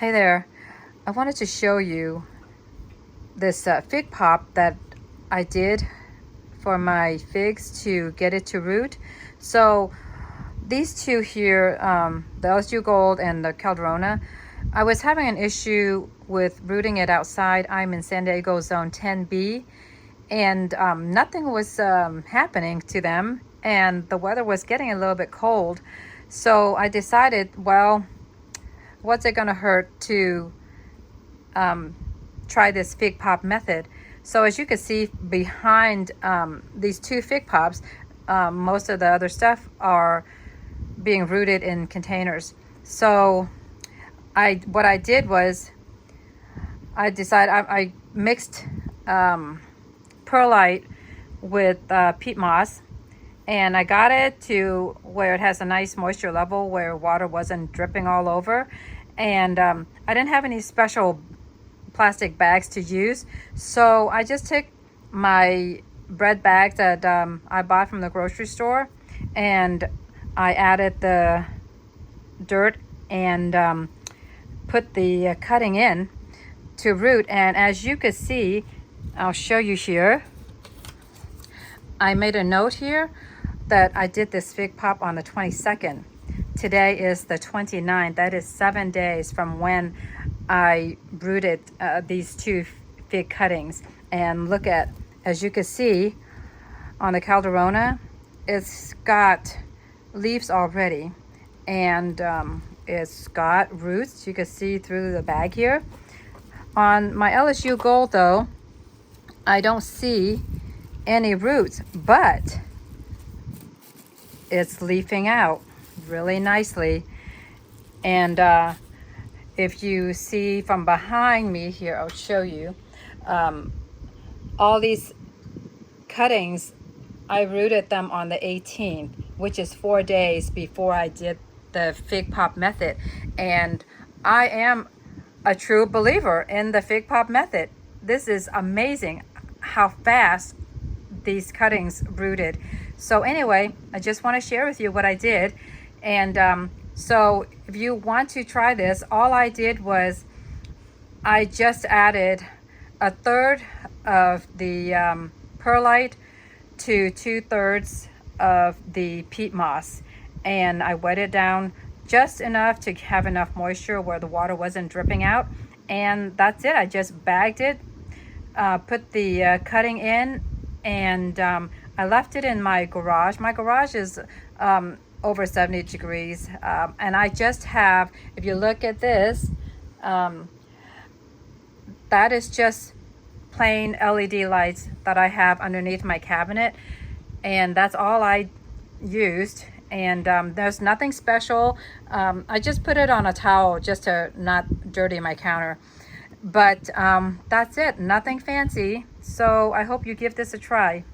Hey there, I wanted to show you this fig pop that I did for my figs to get it to root. So these two here, the LSU Gold and the Calderona, I was having an issue with rooting it outside. I'm in San Diego Zone 10B, and nothing was happening to them, and the weather was getting a little bit cold. So I decided, well, what's it gonna hurt to try this fig pop method? So as you can see behind these two fig pops, most of the other stuff are being rooted in containers. So what I did was I decided I mixed perlite with peat moss, and I got it to where it has a nice moisture level where water wasn't dripping all over. And I didn't have any special plastic bags to use, so I just took my bread bags that I bought from the grocery store, and I added the dirt and put the cutting in to root. And as you can see, I'll show you here, I made a note here that I did this fig pop on the 22nd. Today is the 29th. That is 7 days from when I rooted these two fig cuttings. And look at, as you can see on the Calderona, it's got leaves already, and it's got roots. You can see through the bag here. On my LSU Gold though, I don't see any roots, but it's leafing out really nicely. And if you see from behind me here, I'll show you all these cuttings. I rooted them on the 18th, which is 4 days before I did the fig pop method. And I am a true believer in the fig pop method. This is amazing how fast these cuttings rooted. So anyway, I just want to share with you what I did. And so if you want to try this, all I did was I just added 1/3 of the perlite to 2/3 of the peat moss, and I wet it down just enough to have enough moisture where the water wasn't dripping out. And that's it. I just bagged it, put the cutting in, and I left it in my garage. My garage is over 70 degrees, and I just have, if you look at this, that is just plain LED lights that I have underneath my cabinet, and that's all I used. And there's nothing special. I just put it on a towel just to not dirty my counter, but that's it, nothing fancy. So I hope you give this a try.